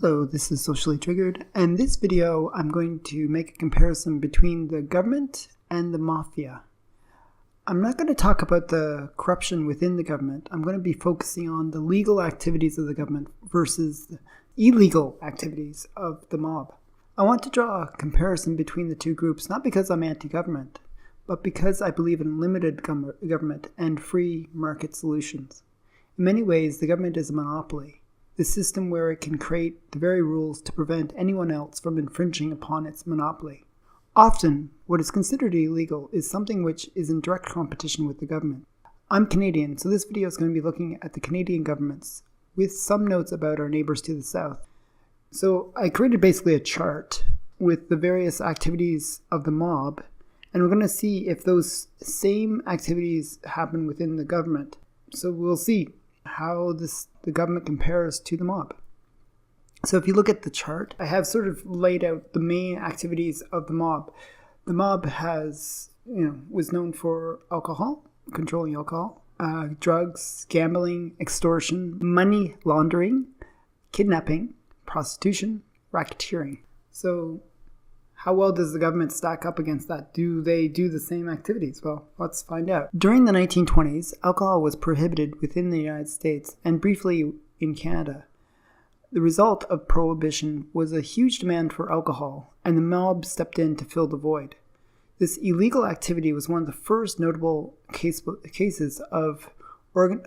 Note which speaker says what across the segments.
Speaker 1: Hello, this is Socially Triggered, and this video I'm going to make a comparison between the government and the mafia. I'm not going to talk about the corruption within the government. I'm going to be focusing on the legal activities of the government versus the illegal activities of the mob. I want to draw a comparison between the two groups, not because I'm anti-government, but because I believe in limited government and free market solutions. In many ways, the government is a monopoly. The system where it can create the very rules to prevent anyone else from infringing upon its monopoly. Often, what is considered illegal is something which is in direct competition with the government. I'm Canadian, so this video is going to be looking at the Canadian governments with some notes about our neighbors to the south. So I created basically a chart with the various activities of the mob, and we're going to see if those same activities happen within the government. So we'll see how the government compares to the mob. So if you look at the chart, I have sort of laid out the main activities of the mob. The mob was known for alcohol, controlling alcohol, drugs, gambling, extortion, money laundering, kidnapping, prostitution, racketeering. So how well does the government stack up against that? Do they do the same activities? Well, let's find out. During the 1920s, alcohol was prohibited within the United States and briefly in Canada. The result of prohibition was a huge demand for alcohol, and the mob stepped in to fill the void. This illegal activity was one of the first notable cases of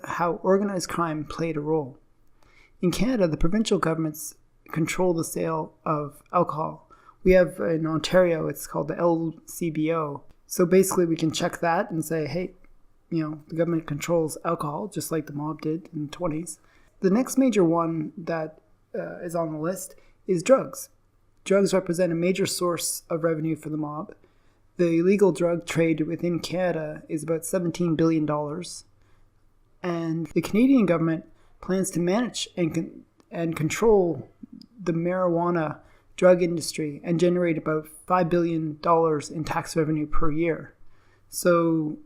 Speaker 1: how organized crime played a role. In Canada, the provincial governments control the sale of alcohol. We have in Ontario, it's called the LCBO. So basically we can check that and say, hey, the government controls alcohol, just like the mob did in the 20s. The next major one that is on the list is drugs. Drugs represent a major source of revenue for the mob. The illegal drug trade within Canada is about $17 billion. And the Canadian government plans to manage and control the marijuana drug industry and generate about $5 billion in tax revenue per year. So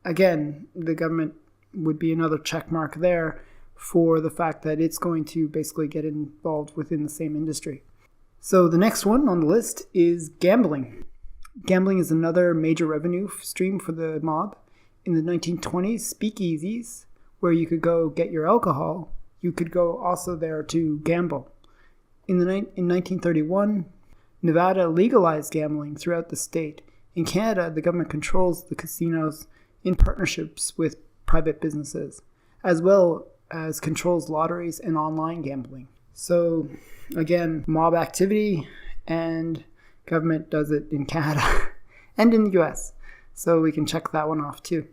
Speaker 1: again, the government would be another check mark there for the fact that it's going to basically get involved within the same industry. So the next one on the list is gambling. Gambling is another major revenue stream for the mob. In the 1920s, speakeasies, where you could go get your alcohol, you could go also there to gamble. In 1931, Nevada legalized gambling throughout the state. In Canada, the government controls the casinos in partnerships with private businesses, as well as controls lotteries and online gambling. So again, mob activity, and government does it in Canada and in the US. So we can check that one off too.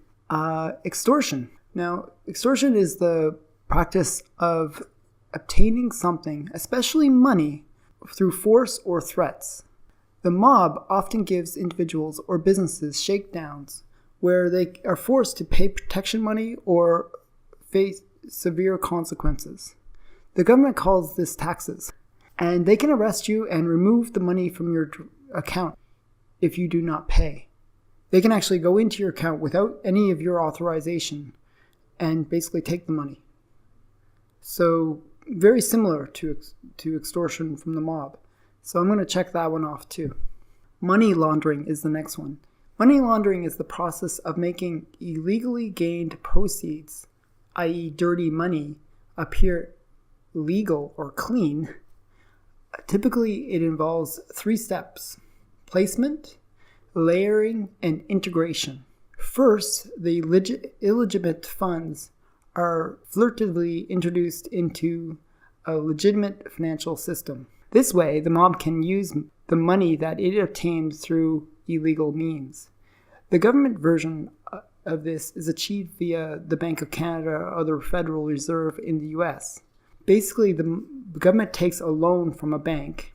Speaker 1: Extortion. Now, extortion is the practice of obtaining something, especially money, through force or threats. The mob often gives individuals or businesses shakedowns where they are forced to pay protection money or face severe consequences. The government calls this taxes, and they can arrest you and remove the money from your account if you do not pay. They can actually go into your account without any of your authorization and basically take the money. So very similar to extortion from the mob. So I'm going to check that one off too. Money laundering is the next one. Money laundering is the process of making illegally gained proceeds, i.e. dirty money, appear legal or clean. Typically, it involves 3 steps: placement, layering, and integration. First, the illegitimate funds are flirtatively introduced into a legitimate financial system. This way, the mob can use the money that it obtained through illegal means. The government version of this is achieved via the Bank of Canada or the Federal Reserve in the US. Basically, the government takes a loan from a bank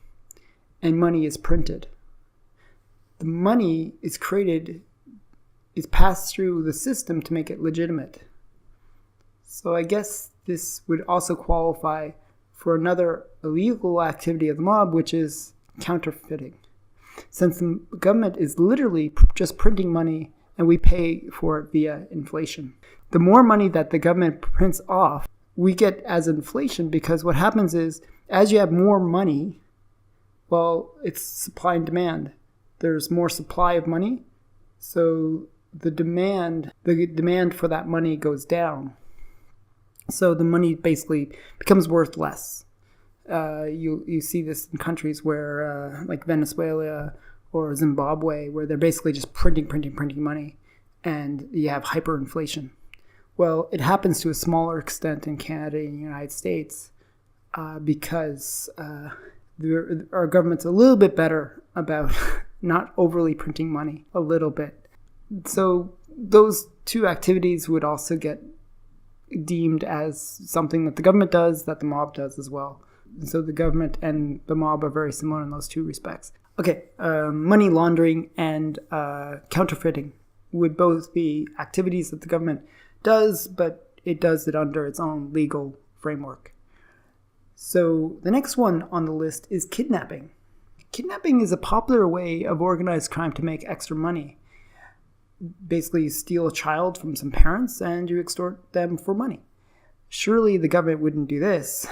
Speaker 1: and money is printed. The money is passed through the system to make it legitimate. So I guess this would also qualify for another illegal activity of the mob, which is counterfeiting. Since the government is literally just printing money and we pay for it via inflation. The more money that the government prints off, we get as inflation, because what happens is As you have more money, well, it's supply and demand. There's more supply of money, so the demand for that money goes down. So the money basically becomes worth less. You see this in countries where, like Venezuela or Zimbabwe, where they're basically just printing money, and you have hyperinflation. Well, it happens to a smaller extent in Canada and the United States because our government's a little bit better about not overly printing money, a little bit. So those two activities would also get deemed as something that the government does, that the mob does as well. So the government and the mob are very similar in those two respects. Okay, money laundering and counterfeiting would both be activities that the government does, but it does it under its own legal framework. So the next one on the list is kidnapping. Kidnapping is a popular way of organized crime to make extra money. Basically, you steal a child from some parents and you extort them for money. Surely the government wouldn't do this.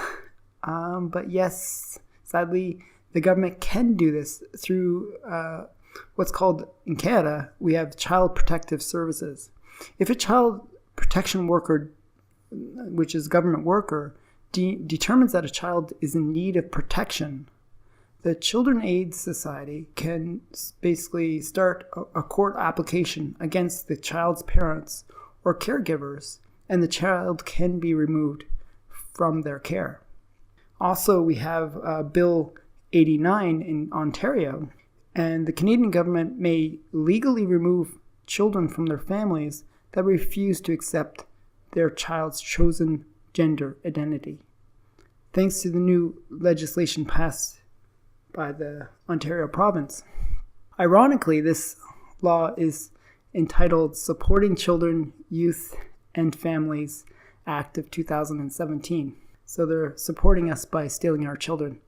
Speaker 1: But yes, sadly, the government can do this through what's called, in Canada, we have Child Protective Services. If a child protection worker, which is a government worker, determines that a child is in need of protection, the Children Aid Society can basically start a court application against the child's parents or caregivers, and the child can be removed from their care. Also, we have Bill 89 in Ontario, and the Canadian government may legally remove children from their families that refuse to accept their child's chosen gender identity, thanks to the new legislation passed by the Ontario province. Ironically, this law is entitled Supporting Children, Youth and Families Act of 2017. So they're supporting us by stealing our children.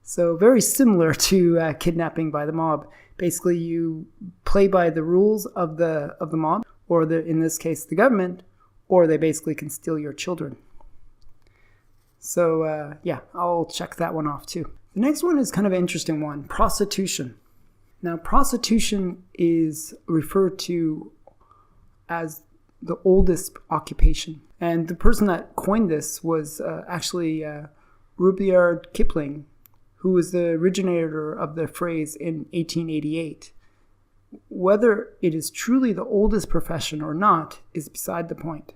Speaker 1: So very similar to kidnapping by the mob. Basically, you play by the rules of the mob, or in this case, the government, or they basically can steal your children. So yeah, I'll check that one off too. The next one is kind of an interesting one, prostitution. Now, prostitution is referred to as the oldest occupation. And the person that coined this was actually Rudyard Kipling, who was the originator of the phrase in 1888. Whether it is truly the oldest profession or not is beside the point.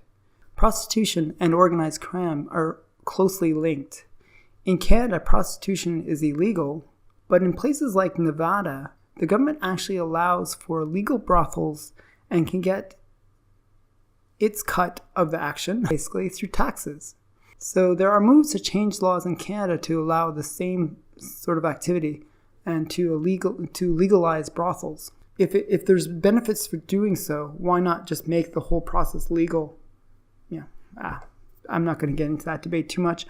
Speaker 1: Prostitution and organized crime are closely linked. In Canada, prostitution is illegal, but in places like Nevada, the government actually allows for legal brothels and can get its cut of the action, basically, through taxes. So there are moves to change laws in Canada to allow the same sort of activity and to legalize brothels. If there's benefits for doing so, why not just make the whole process legal? Yeah, I'm not going to get into that debate too much.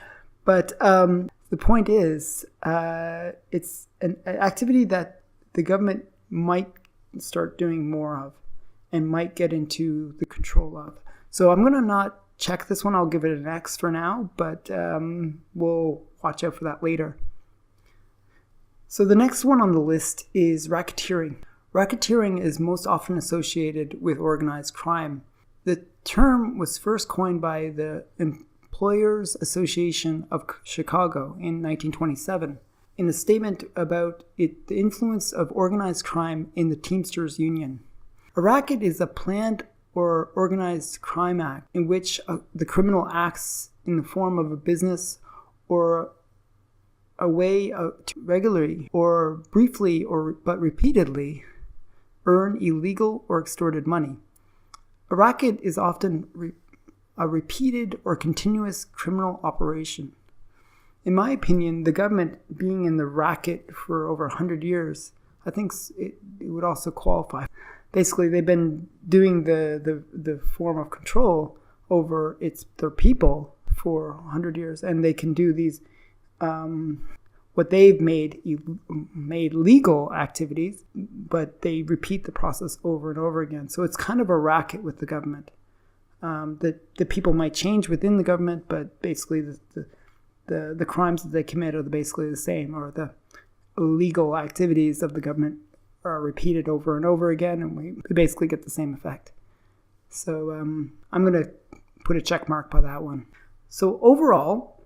Speaker 1: But the point is, it's an activity that the government might start doing more of and might get into the control of. So I'm going to not check this one. I'll give it an X for now, but we'll watch out for that later. So the next one on the list is racketeering. Racketeering is most often associated with organized crime. The term was first coined by the Employers Association of Chicago in 1927 in a statement about the influence of organized crime in the Teamsters Union. A racket is a planned or organized crime act in which the criminal acts in the form of a business or a way to regularly or briefly but repeatedly earn illegal or extorted money. A racket is often a repeated or continuous criminal operation. In my opinion, the government being in the racket for over 100 years, I think it would also qualify. Basically, they've been doing the form of control over their people for 100 years, and they can do these what they've made legal activities, but they repeat the process over and over again. So it's kind of a racket with the government. The people might change within the government, but basically the crimes that they commit are basically the same, or the illegal activities of the government are repeated over and over again, and we basically get the same effect. So I'm going to put a check mark by that one. So overall,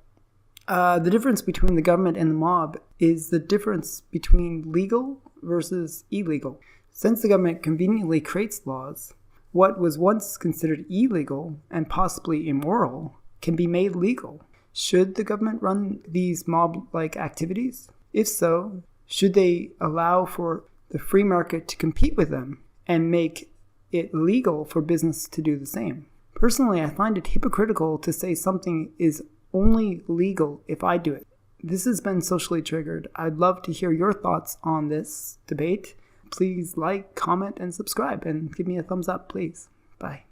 Speaker 1: the difference between the government and the mob is the difference between legal versus illegal. Since the government conveniently creates laws, what was once considered illegal and possibly immoral can be made legal. Should the government run these mob-like activities? If so, should they allow for the free market to compete with them and make it legal for business to do the same? Personally, I find it hypocritical to say something is only legal if I do it. This has been Socially Triggered. I'd love to hear your thoughts on this debate. Please like, comment, and subscribe, and give me a thumbs up, please. Bye.